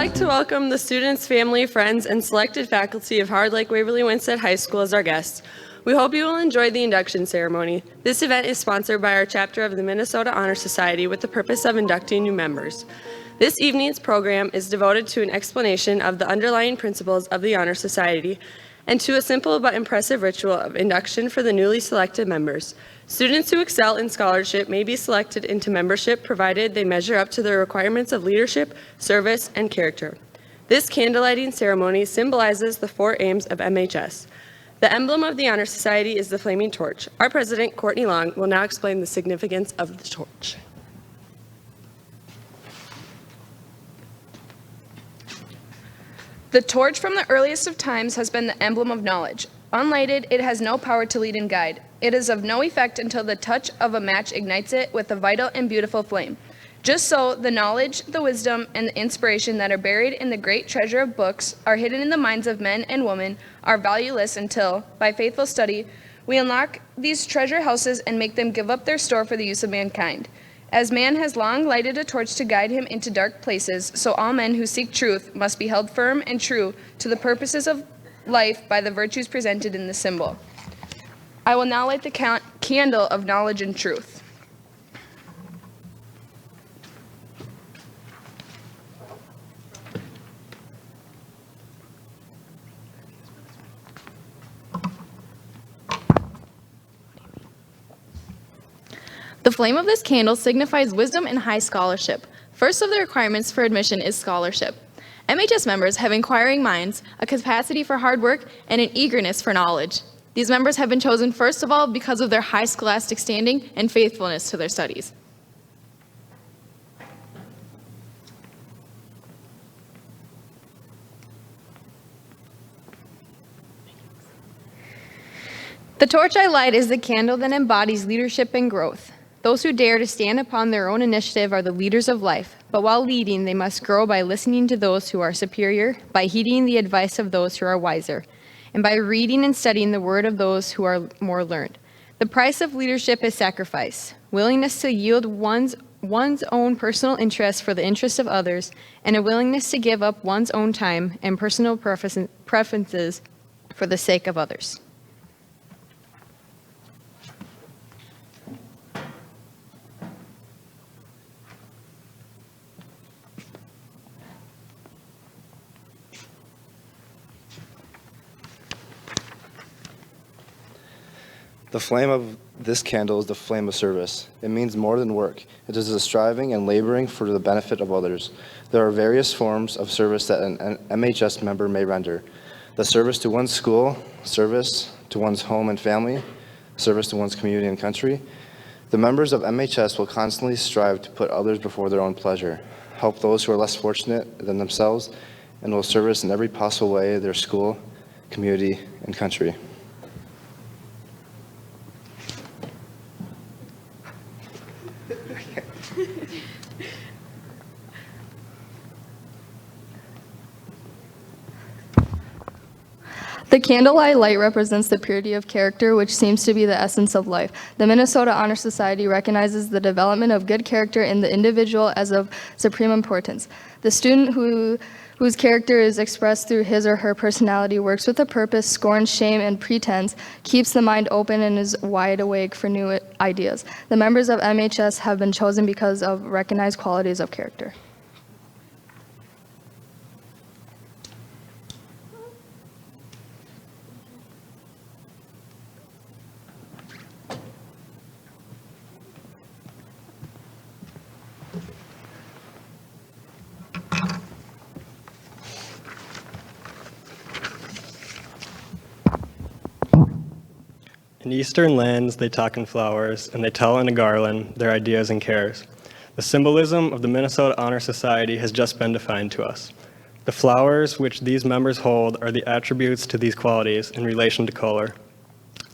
like to welcome the students, family, friends, and selected faculty of Hard Lake Waverly Winsted High School as our guests. We hope you will enjoy the induction ceremony. This event is sponsored by our chapter of the Minnesota Honor Society with the purpose of inducting new members. This evening's program is devoted to an explanation of the underlying principles of the Honor Society and to a simple but impressive ritual of induction for the newly selected members. Students who excel in scholarship may be selected into membership provided they measure up to the requirements of leadership, service, and character. This candlelighting ceremony symbolizes the 4 aims of MHS. The emblem of the Honor Society is the flaming torch. Our president, Courtney Long, will now explain the significance of the torch. The torch from the earliest of times has been the emblem of knowledge. Unlighted, it has no power to lead and guide. It is of no effect until the touch of a match ignites it with a vital and beautiful flame. Just so, the knowledge, the wisdom, and the inspiration that are buried in the great treasure of books are hidden in the minds of men and women are valueless until, by faithful study, we unlock these treasure houses and make them give up their store for the use of mankind. As man has long lighted a torch to guide him into dark places, so all men who seek truth must be held firm and true to the purposes of life by the virtues presented in the symbol. I will now light the candle of knowledge and truth. The flame of this candle signifies wisdom and high scholarship. First of the requirements for admission is scholarship. MHS members have inquiring minds, a capacity for hard work, and an eagerness for knowledge. These members have been chosen first of all because of their high scholastic standing and faithfulness to their studies. The torch I light is the candle that embodies leadership and growth. Those who dare to stand upon their own initiative are the leaders of life, but while leading, they must grow by listening to those who are superior, by heeding the advice of those who are wiser, and by reading and studying the word of those who are more learned. The price of leadership is sacrifice, willingness to yield one's own personal interests for the interest of others, and a willingness to give up one's own time and personal preferences for the sake of others. The flame of this candle is the flame of service. It means more than work. It is a striving and laboring for the benefit of others. There are various forms of service that an MHS member may render. The service to one's school, service to one's home and family, service to one's community and country. The members of MHS will constantly strive to put others before their own pleasure, help those who are less fortunate than themselves, and will service in every possible way their school, community, and country. The candle I light represents the purity of character, which seems to be the essence of life. The Minnesota Honor Society recognizes the development of good character in the individual as of supreme importance. The student whose character is expressed through his or her personality works with a purpose, scorns shame and pretense, keeps the mind open, and is wide awake for new ideas. The members of MHS have been chosen because of recognized qualities of character. In eastern lands, they talk in flowers, and they tell in a garland their ideas and cares. The symbolism of the Minnesota Honor Society has just been defined to us. The flowers which these members hold are the attributes to these qualities in relation to color.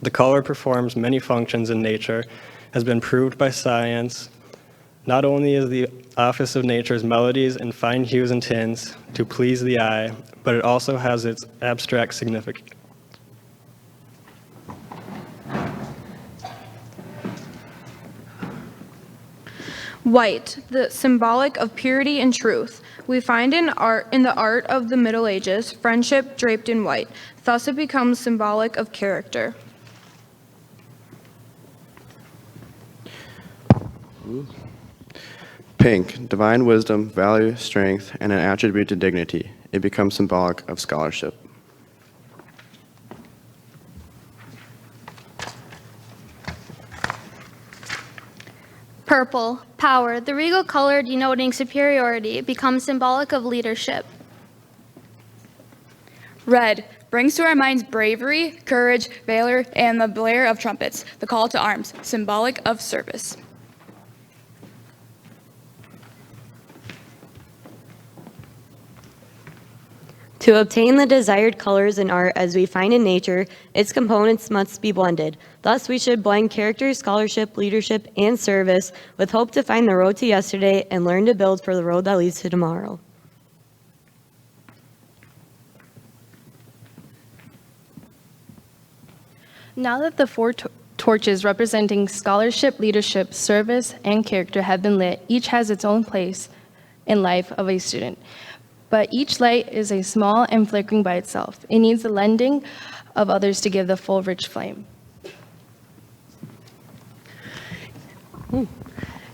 The color performs many functions in nature, has been proved by science. Not only is the office of nature's melodies and fine hues and tints to please the eye, but it also has its abstract significance. White, the symbolic of purity and truth. We find in the art of the Middle Ages, friendship draped in white. Thus it becomes symbolic of character. Pink, divine wisdom, value, strength, and an attribute to dignity. It becomes symbolic of scholarship. Purple, power, the regal color denoting superiority, becomes symbolic of leadership. Red brings to our minds bravery, courage, valor, and the blare of trumpets, the call to arms, symbolic of service. To obtain the desired colors in art as we find in nature, its components must be blended. Thus, we should blend character, scholarship, leadership, and service with hope to find the road to yesterday and learn to build for the road that leads to tomorrow. Now that the four torches representing scholarship, leadership, service, and character have been lit, each has its own place in life of a student. But each light is a small and flickering by itself. It needs the lending of others to give the full rich flame.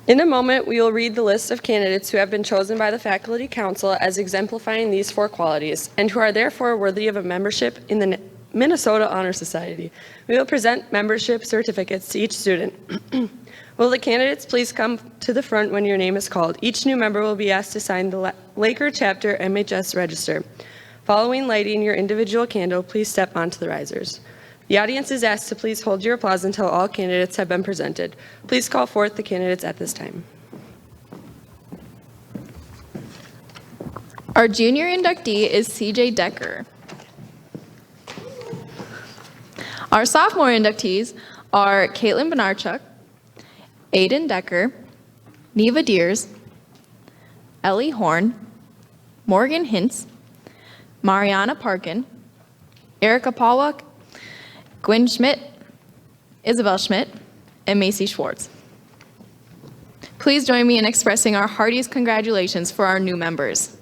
In a moment, we will read the list of candidates who have been chosen by the Faculty Council as exemplifying these four qualities and who are therefore worthy of a membership in the Minnesota Honor Society. We will present membership certificates to each student. Will the candidates please come to the front when your name is called? Each new member will be asked to sign the Laker Chapter MHS Register. Following lighting your individual candle, please step onto the risers. The audience is asked to please hold your applause until all candidates have been presented. Please call forth the candidates at this time. Our junior inductee is CJ Decker. Our sophomore inductees are Caitlin Benarchuk, Aiden Decker, Neva Deers, Ellie Horn, Morgan Hintz, Mariana Parkin, Erica Pollock, Gwen Schmidt, Isabel Schmidt, and Macy Schwartz. Please join me in expressing our heartiest congratulations for our new members.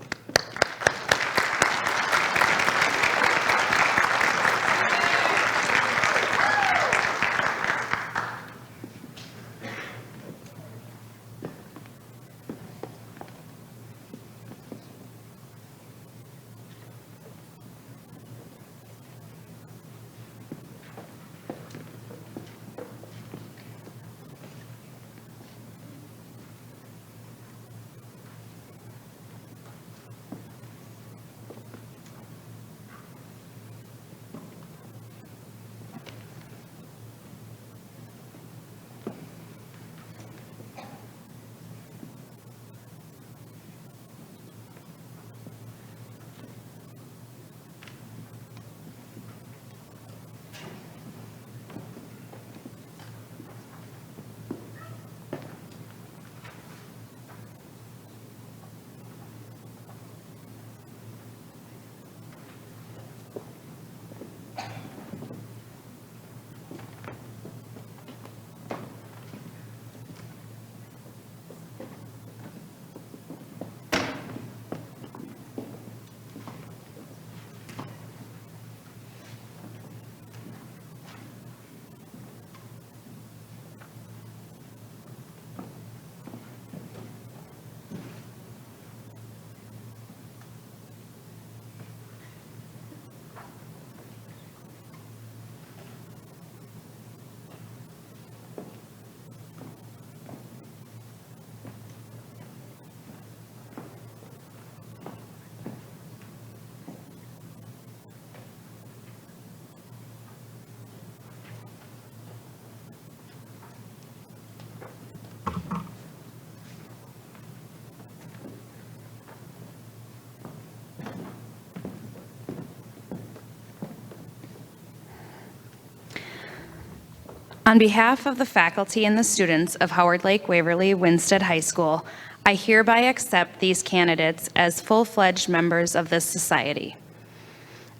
On behalf of the faculty and the students of Howard Lake Waverly Winstead High School, I hereby accept these candidates as full-fledged members of this society.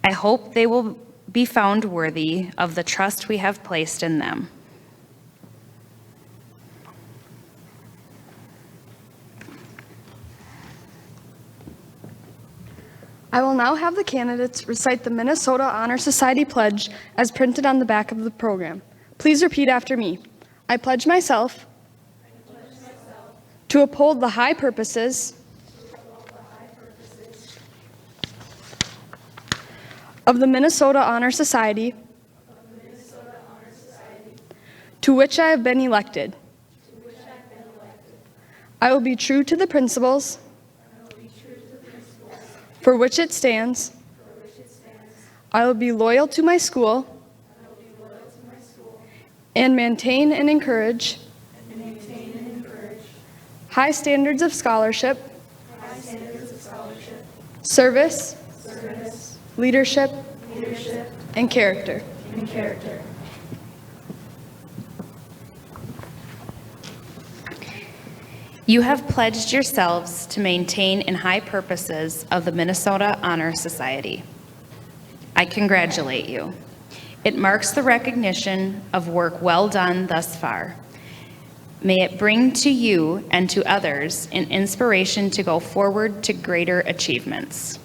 I hope they will be found worthy of the trust we have placed in them. I will now have the candidates recite the Minnesota Honor Society pledge as printed on the back of the program. Please repeat after me. I pledge myself to uphold the high purposes of the Minnesota Honor Society to which I have been elected. I will be true to the principles for which it stands. I will be loyal to my school and maintain and encourage high standards of scholarship, service, leadership, and character. You have pledged yourselves to maintain in high purposes of the Minnesota Honor Society. I congratulate you. It marks the recognition of work well done thus far. May it bring to you and to others an inspiration to go forward to greater achievements.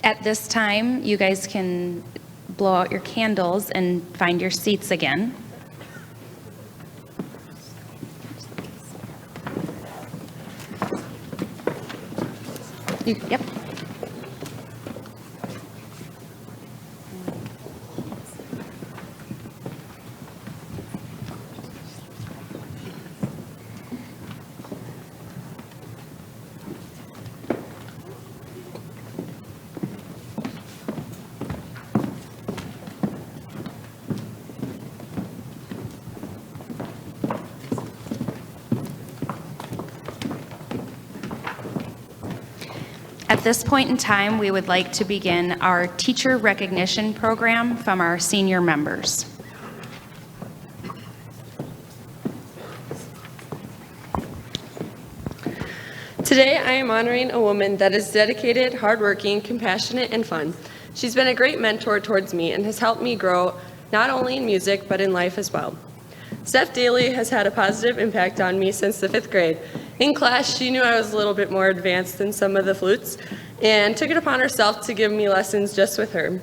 At this time, you guys can blow out your candles and find your seats again. Yep. At this point in time, we would like to begin our teacher recognition program from our senior members. Today, I am honoring a woman that is dedicated, hardworking, compassionate, and fun. She's been a great mentor towards me and has helped me grow not only in music, but in life as well. Steph Daly has had a positive impact on me since the 5th grade. In class, she knew I was a little bit more advanced than some of the flutes and took it upon herself to give me lessons just with her.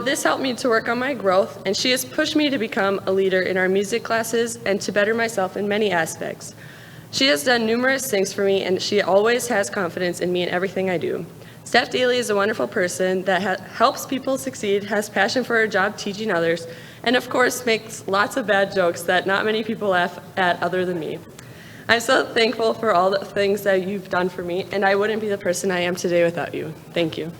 This helped me to work on my growth, and she has pushed me to become a leader in our music classes and to better myself in many aspects. She has done numerous things for me, and she always has confidence in me in everything I do. Steph Daly is a wonderful person that helps people succeed, has passion for her job teaching others, and of course makes lots of bad jokes that not many people laugh at other than me. I'm so thankful for all the things that you've done for me, and I wouldn't be the person I am today without you. Thank you.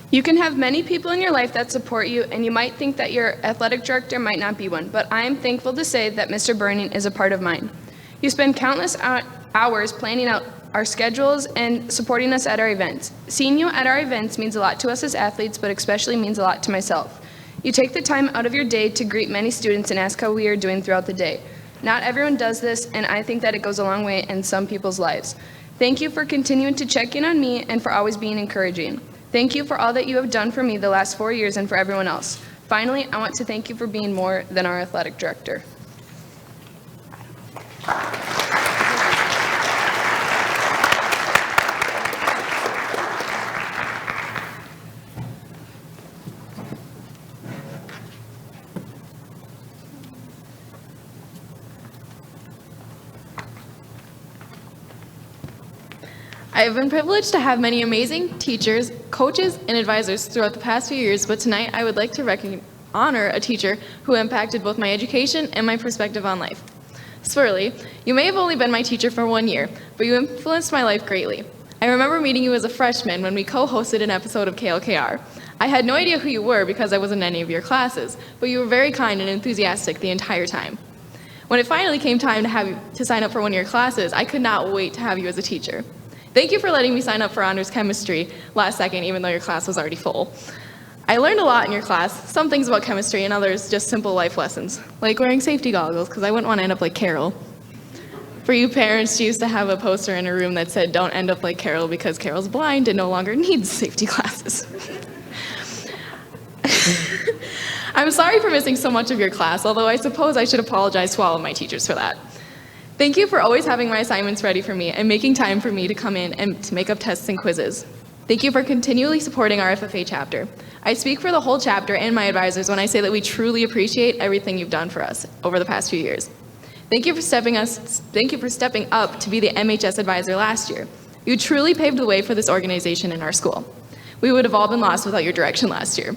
You can have many people in your life that support you, and you might think that your athletic director might not be one, but I am thankful to say that Mr. Burning is a part of mine. You spend countless hours planning out our schedules and supporting us at our events. Seeing you at our events means a lot to us as athletes, but especially means a lot to myself. You take the time out of your day to greet many students and ask how we are doing throughout the day. Not everyone does this, and I think that it goes a long way in some people's lives. Thank you for continuing to check in on me and for always being encouraging. Thank you for all that you have done for me the last 4 years and for everyone else. Finally, I want to thank you for being more than our athletic director. I have been privileged to have many amazing teachers, coaches, and advisors throughout the past few years, but tonight I would like to honor a teacher who impacted both my education and my perspective on life. Swirly, you may have only been my teacher for 1 year, but you influenced my life greatly. I remember meeting you as a freshman when we co-hosted an episode of KLKR. I had no idea who you were because I wasn't in any of your classes, but you were very kind and enthusiastic the entire time. When it finally came time to sign up for one of your classes, I could not wait to have you as a teacher. Thank you for letting me sign up for honors chemistry last second, even though your class was already full. I learned a lot in your class, some things about chemistry and others just simple life lessons, like wearing safety goggles, because I wouldn't want to end up like Carol. For you parents, she used to have a poster in her room that said, "Don't end up like Carol because Carol's blind and no longer needs safety glasses." I'm sorry for missing so much of your class, although I suppose I should apologize to all of my teachers for that. Thank you for always having my assignments ready for me and making time for me to come in and to make up tests and quizzes. Thank you for continually supporting our FFA chapter. I speak for the whole chapter and my advisors when I say that we truly appreciate everything you've done for us over the past few years. Thank you for stepping up to be the MHS advisor last year. You truly paved the way for this organization in our school. We would have all been lost without your direction last year.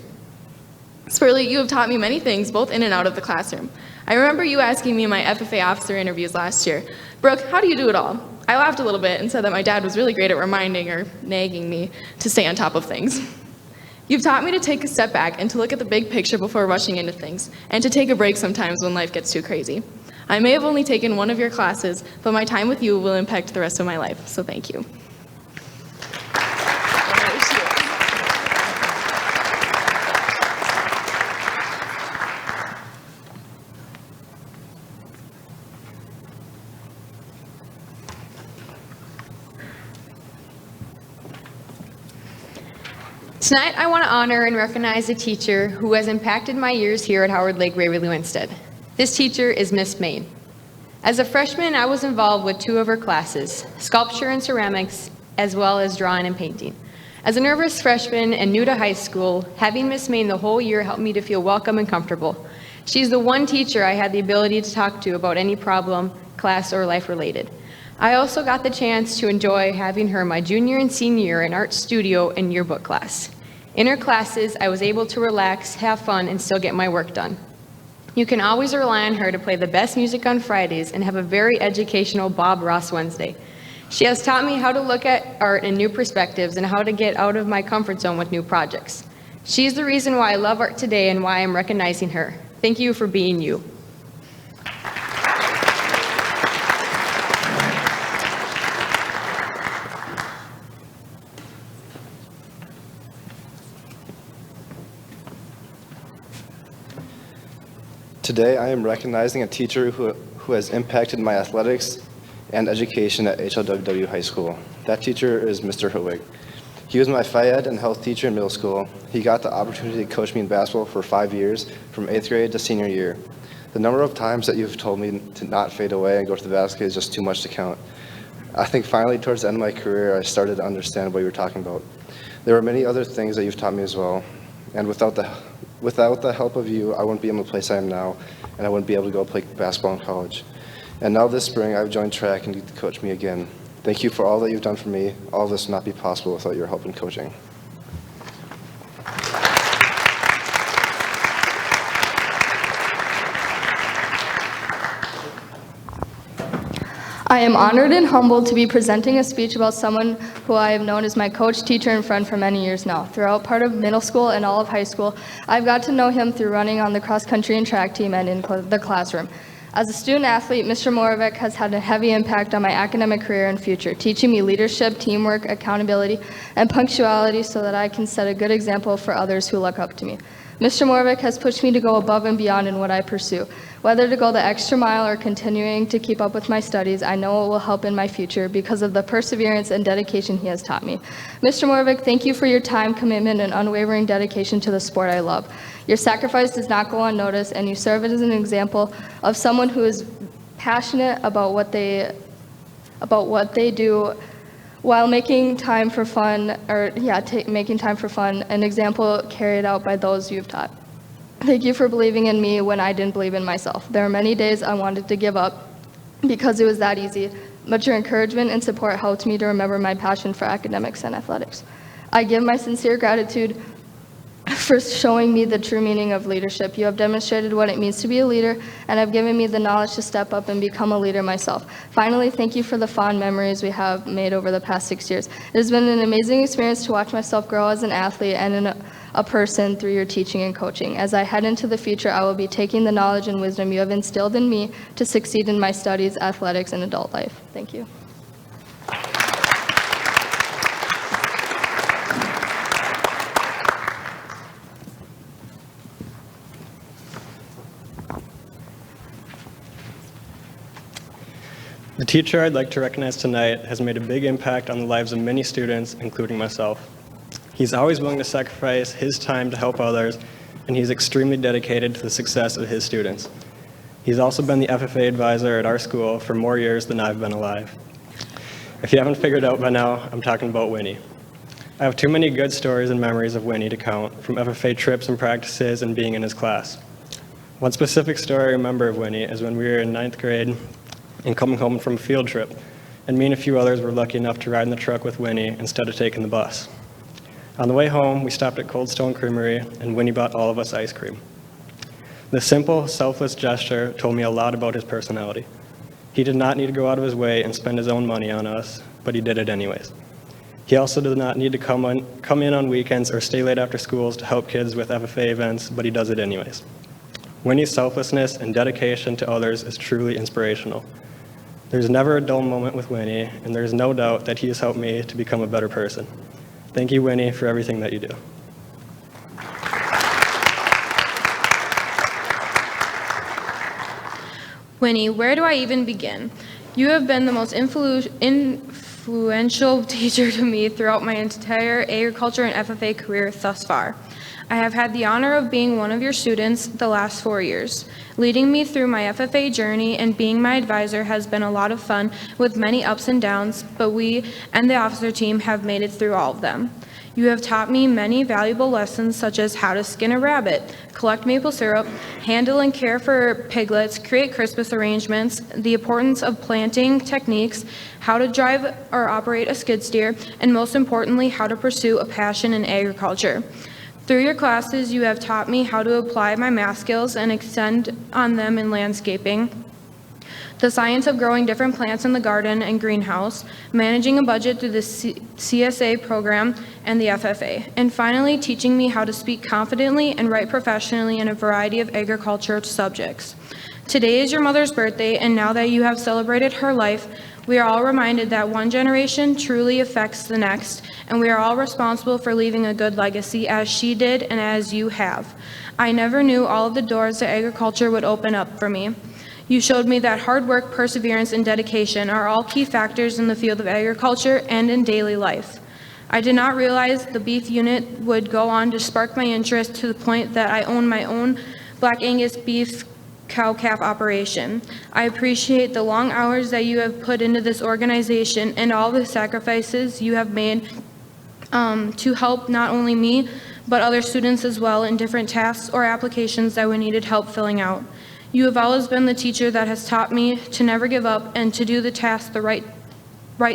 Spurley, you have taught me many things, both in and out of the classroom. I remember you asking me in my FFA officer interviews last year, "Brooke, how do you do it all?" I laughed a little bit and said that my dad was really great at reminding or nagging me to stay on top of things. You've taught me to take a step back and to look at the big picture before rushing into things, and to take a break sometimes when life gets too crazy. I may have only taken one of your classes, but my time with you will impact the rest of my life, so thank you. Tonight, I want to honor and recognize a teacher who has impacted my years here at Howard Lake Waverly Winstead. This teacher is Miss Main. As a freshman, I was involved with 2 of her classes, sculpture and ceramics, as well as drawing and painting. As a nervous freshman and new to high school, having Miss Main the whole year helped me to feel welcome and comfortable. She's the one teacher I had the ability to talk to about any problem, class, or life related. I also got the chance to enjoy having her my junior and senior year in art studio and yearbook class. In her classes, I was able to relax, have fun, and still get my work done. You can always rely on her to play the best music on Fridays and have a very educational Bob Ross Wednesday. She has taught me how to look at art in new perspectives and how to get out of my comfort zone with new projects. She's the reason why I love art today and why I'm recognizing her. Thank you for being you. Today, I am recognizing a teacher who has impacted my athletics and education at HLWW High School. That teacher is Mr. Howig. He was my Phy Ed and health teacher in middle school. He got the opportunity to coach me in basketball for 5 years, from 8th grade to senior year. The number of times that you've told me to not fade away and go to the basket is just too much to count. I think finally, towards the end of my career, I started to understand what you were talking about. There were many other things that you've taught me as well, and without the help of you, I wouldn't be in the place I am now, and I wouldn't be able to go play basketball in college. And now this spring, I've joined track and you to coach me again. Thank you for all that you've done for me. All of this would not be possible without your help in coaching. I am honored and humbled to be presenting a speech about someone who I have known as my coach, teacher, and friend for many years now. Throughout part of middle school and all of high school, I've got to know him through running on the cross-country and track team and in the classroom. As a student athlete, Mr. Moravec has had a heavy impact on my academic career and future, teaching me leadership, teamwork, accountability, and punctuality so that I can set a good example for others who look up to me. Mr. Moravec has pushed me to go above and beyond in what I pursue. Whether to go the extra mile or continuing to keep up with my studies, I know it will help in my future because of the perseverance and dedication he has taught me. Mr. Moravec, thank you for your time, commitment, and unwavering dedication to the sport I love. Your sacrifice does not go unnoticed, and you serve as an example of someone who is passionate about what they do while making time for fun, making time for fun, an example carried out by those you've taught. Thank you for believing in me when I didn't believe in myself. There are many days I wanted to give up because it was that easy, but your encouragement and support helped me to remember my passion for academics and athletics. I give my sincere gratitude for showing me the true meaning of leadership. You have demonstrated what it means to be a leader and have given me the knowledge to step up and become a leader myself. Finally, thank you for the fond memories we have made over the past 6 years. It has been an amazing experience to watch myself grow as an athlete and a person through your teaching and coaching. As I head into the future, I will be taking the knowledge and wisdom you have instilled in me to succeed in my studies, athletics, and adult life. Thank you. The teacher I'd like to recognize tonight has made a big impact on the lives of many students, including myself. He's always willing to sacrifice his time to help others, and he's extremely dedicated to the success of his students. He's also been the FFA advisor at our school for more years than I've been alive. If you haven't figured out by now, I'm talking about Winnie. I have too many good stories and memories of Winnie to count, from FFA trips and practices and being in his class. One specific story I remember of Winnie is when we were in 9th grade and coming home from a field trip, and me and a few others were lucky enough to ride in the truck with Winnie instead of taking the bus. On the way home, we stopped at Cold Stone Creamery, and Winnie bought all of us ice cream. This simple, selfless gesture told me a lot about his personality. He did not need to go out of his way and spend his own money on us, but he did it anyways. He also did not need to come in on weekends or stay late after schools to help kids with FFA events, but he does it anyways. Winnie's selflessness and dedication to others is truly inspirational. There's never a dull moment with Winnie, and there's no doubt that he has helped me to become a better person. Thank you, Winnie, for everything that you do. Winnie, where do I even begin? You have been the most influential teacher to me throughout my entire agriculture and FFA career thus far. I have had the honor of being one of your students the last 4 years. Leading me through my FFA journey and being my advisor has been a lot of fun with many ups and downs, but we and the officer team have made it through all of them. You have taught me many valuable lessons such as how to skin a rabbit, collect maple syrup, handle and care for piglets, create Christmas arrangements, the importance of planting techniques, how to drive or operate a skid steer, and most importantly, how to pursue a passion in agriculture. Through your classes, you have taught me how to apply my math skills and extend on them in landscaping, the science of growing different plants in the garden and greenhouse, managing a budget through the CSA program and the FFA, and finally teaching me how to speak confidently and write professionally in a variety of agriculture subjects. Today is your mother's birthday, and now that you have celebrated her life, we are all reminded that one generation truly affects the next, and we are all responsible for leaving a good legacy as she did and as you have. I never knew all of the doors that agriculture would open up for me. You showed me that hard work, perseverance, and dedication are all key factors in the field of agriculture and in daily life. I did not realize the beef unit would go on to spark my interest to the point that I own my own Black Angus beef cow-calf operation. I appreciate the long hours that you have put into this organization and all the sacrifices you have made to help not only me, but other students as well in different tasks or applications that we needed help filling out. You have always been the teacher that has taught me to never give up and to do the task right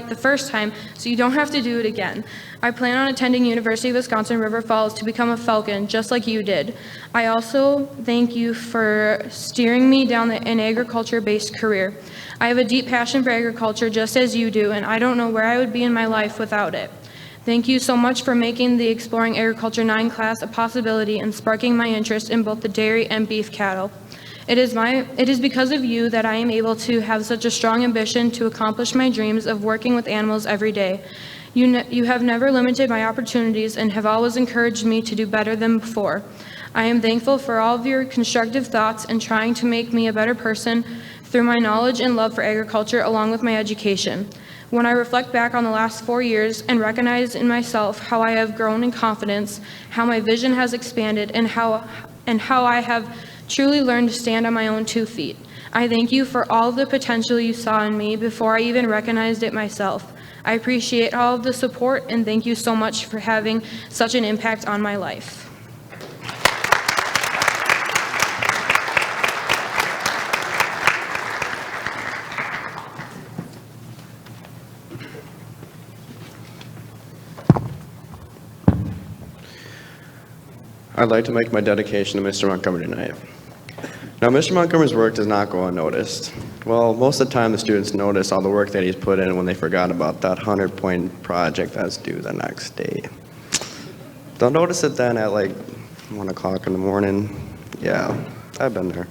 the first time so you don't have to do it again. I plan on attending University of Wisconsin River Falls to become a Falcon just like you did. I also thank you for steering me down an agriculture-based career. I have a deep passion for agriculture just as you do, and I don't know where I would be in my life without it. Thank you so much for making the Exploring Agriculture 9 class a possibility and sparking my interest in both the dairy and beef cattle. It is because of you that I am able to have such a strong ambition to accomplish my dreams of working with animals every day. You have never limited my opportunities and have always encouraged me to do better than before. I am thankful for all of your constructive thoughts and trying to make me a better person through my knowledge and love for agriculture along with my education. When I reflect back on the last 4 years and recognize in myself how I have grown in confidence, how my vision has expanded, and how I have truly learned to stand on my own 2 feet. I thank you for all the potential you saw in me before I even recognized it myself. I appreciate all of the support and thank you so much for having such an impact on my life. I'd like to make my dedication to Mr. Montgomery tonight. Now, Mr. Montgomery's work does not go unnoticed. Well, most of the time the students notice all the work that he's put in when they forgot about that 100-point project that's due the next day. They'll notice it then at like 1 o'clock in the morning. Yeah, I've been there.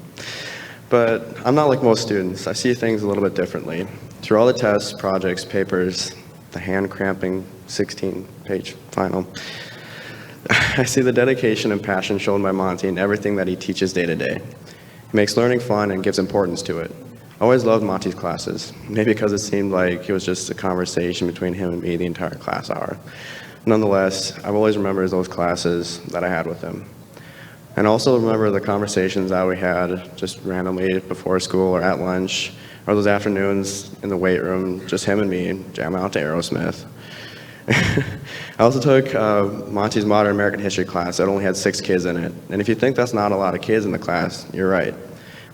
But I'm not like most students. I see things a little bit differently. Through all the tests, projects, papers, the hand-cramping 16-page final, I see the dedication and passion shown by Monty in everything that he teaches day to day. He makes learning fun and gives importance to it. I always loved Monty's classes, maybe because it seemed like it was just a conversation between him and me the entire class hour. Nonetheless, I've always remembered those classes that I had with him. And also remember the conversations that we had just randomly before school or at lunch, or those afternoons in the weight room, just him and me jamming out to Aerosmith. I also took Monty's Modern American History class that only had 6 kids in it. And if you think that's not a lot of kids in the class, you're right.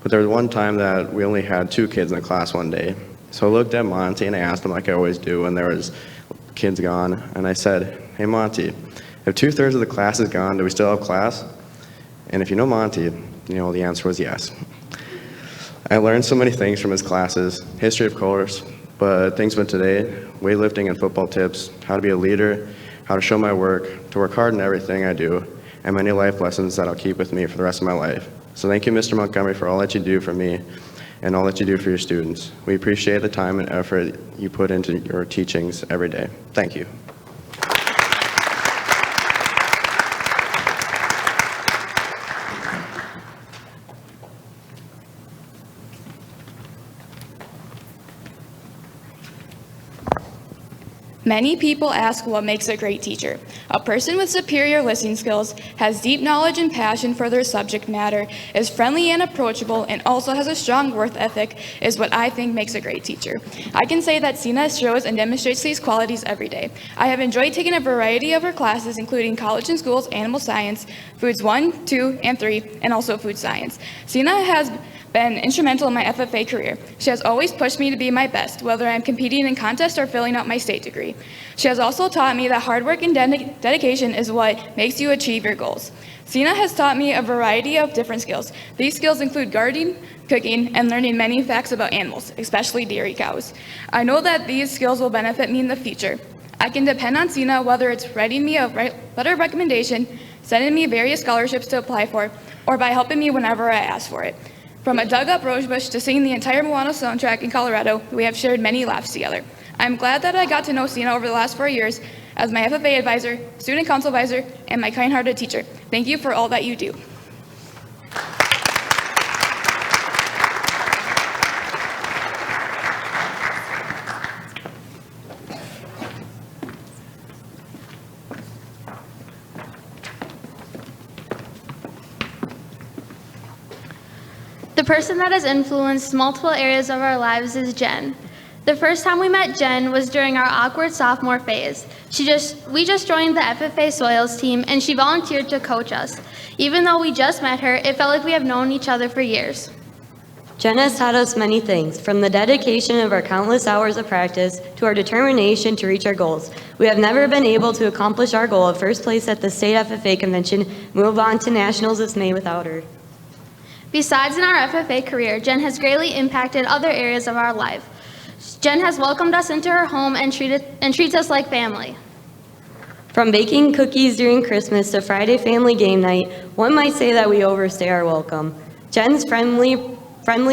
But there was one time that we only had 2 kids in the class one day. So I looked at Monty and I asked him, like I always do when there was kids gone, and I said, "Hey Monty, if 2/3 of the class is gone, do we still have class?" And if you know Monty, you know the answer was yes. I learned so many things from his classes, history of course, but things from today, weightlifting and football tips, how to be a leader, how to show my work, to work hard in everything I do, and many life lessons that I'll keep with me for the rest of my life. So thank you, Mr. Montgomery, for all that you do for me and all that you do for your students. We appreciate the time and effort you put into your teachings every day. Thank you. Many people ask what makes a great teacher. A person with superior listening skills, has deep knowledge and passion for their subject matter, is friendly and approachable, and also has a strong work ethic is what I think makes a great teacher. I can say that Sina shows and demonstrates these qualities every day. I have enjoyed taking a variety of her classes, including college and schools, animal science, foods 1, 2, and 3, and also food science. Sina has been instrumental in my FFA career. She has always pushed me to be my best, whether I'm competing in contests or filling out my state degree. She has also taught me that hard work and dedication is what makes you achieve your goals. Sina has taught me a variety of different skills. These skills include gardening, cooking, and learning many facts about animals, especially dairy cows. I know that these skills will benefit me in the future. I can depend on Sina, whether it's writing me a letter of recommendation, sending me various scholarships to apply for, or by helping me whenever I ask for it. From a dug-up rosebush to singing the entire Moana soundtrack in Colorado, we have shared many laughs together. I'm glad that I got to know Sina over the last 4 years as my FFA advisor, student council advisor, and my kind-hearted teacher. Thank you for all that you do. The person that has influenced multiple areas of our lives is Jen. The first time we met Jen was during our awkward sophomore phase. We just joined the FFA Soils team and she volunteered to coach us. Even though we just met her, it felt like we have known each other for years. Jen has taught us many things, from the dedication of our countless hours of practice to our determination to reach our goals. We have never been able to accomplish our goal of first place at the state FFA convention, move on to nationals this May without her. Besides in our FFA career, Jen has greatly impacted other areas of our life. Jen has welcomed us into her home and treats us like family. From baking cookies during Christmas to Friday family game night, one might say that we overstay our welcome. Jen's friendly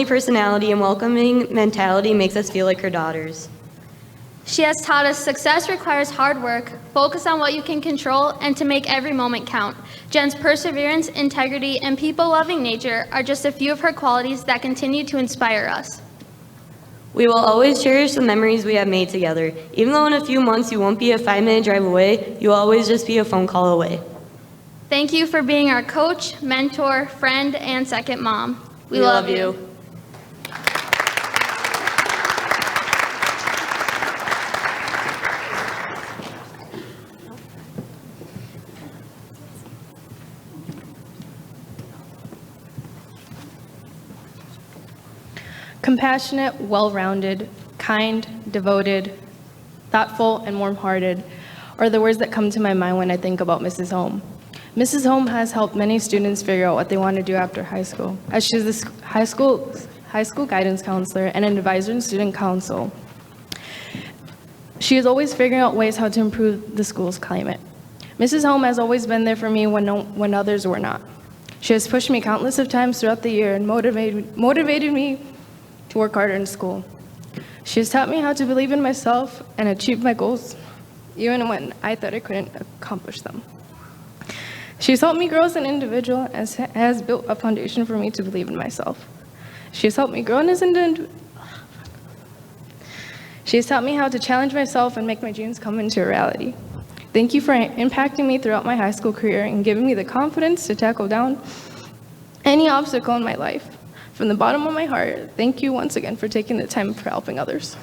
personality and welcoming mentality makes us feel like her daughters. She has taught us success requires hard work, focus on what you can control, and to make every moment count. Jen's perseverance, integrity, and people-loving nature are just a few of her qualities that continue to inspire us. We will always cherish the memories we have made together. Even though in a few months you won't be a 5-minute drive away, you will always just be a phone call away. Thank you for being our coach, mentor, friend, and second mom. We love you. Compassionate, well-rounded, kind, devoted, thoughtful, and warm-hearted are the words that come to my mind when I think about Mrs. Holm. Mrs. Holm has helped many students figure out what they want to do after high school, as she is the high school guidance counselor and an advisor in student council. She is always figuring out ways how to improve the school's climate. Mrs. Holm has always been there for me when others were not. She has pushed me countless of times throughout the year and motivated me to work harder in school. She has taught me how to believe in myself and achieve my goals, even when I thought I couldn't accomplish them. She has helped me grow as an individual and has built a foundation for me to believe in myself. She has helped me grow as an individual. She has taught me how to challenge myself and make my dreams come into reality. Thank you for impacting me throughout my high school career and giving me the confidence to tackle down any obstacle in my life. From the bottom of my heart, thank you once again for taking the time for helping others.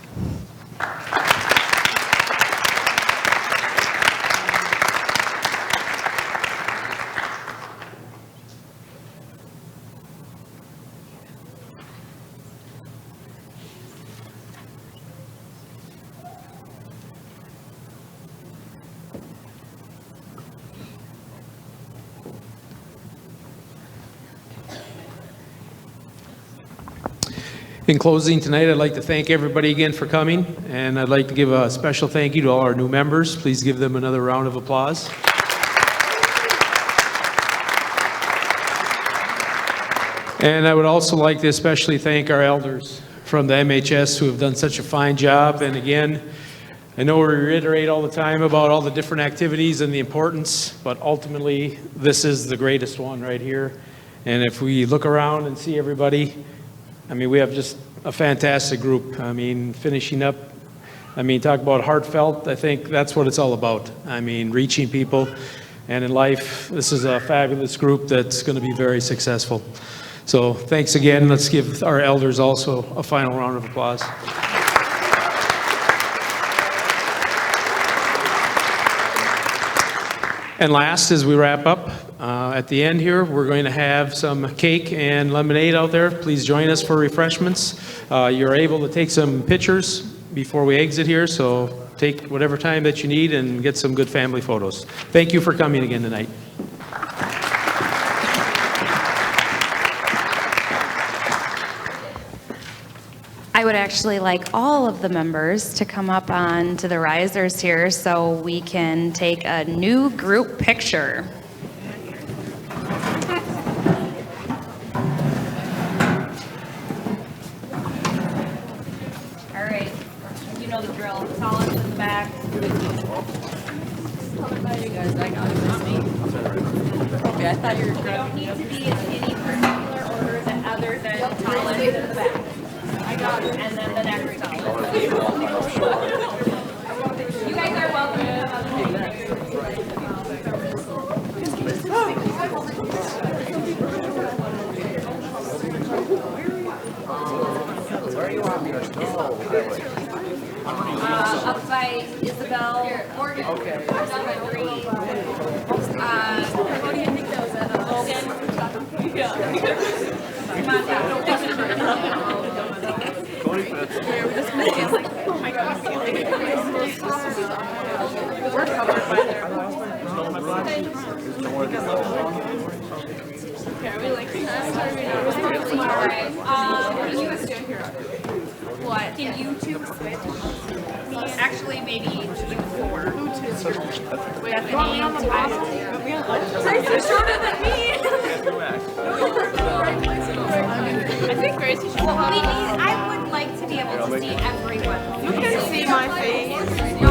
In closing tonight, I'd like to thank everybody again for coming, and I'd like to give a special thank you to all our new members. Please give them another round of applause. And I would also like to especially thank our elders from the MHS who have done such a fine job. And again, I know we reiterate all the time about all the different activities and the importance, but ultimately, this is the greatest one right here. And if we look around and see everybody, I mean, we have just a fantastic group. I mean, finishing up, I mean, talk about heartfelt. I think that's what it's all about. I mean, reaching people. And in life, this is a fabulous group that's going to be very successful. So thanks again. Let's give our elders also a final round of applause. And last, as we wrap up, at the end here, we're going to have some cake and lemonade out there. Please join us for refreshments. You're able to take some pictures before we exit here, so take whatever time that you need and get some good family photos. Thank you for coming again tonight. I would actually like all of the members to come up on to the risers here so we can take a new group picture. All right, you know the drill. Tall us in the back. You guys, I got it, not me. Okay, I thought you were. You don't need to be in any particular order other than tall us in the back. I got it. And then the next time. You guys are welcome to come up by Isabel. Morgan. Okay. Down by Bree. What do you think that was at? Logan? Yeah. Come on down. Yeah, we're just making like, oh my God. We're covered by there. Okay, we like this. All right. Can you stand here? What? Can you two switch? Actually, maybe you four. Bethany, Gracie's shorter than me. I think Gracie should. Well, I would like to be able to see everyone. You can see my face.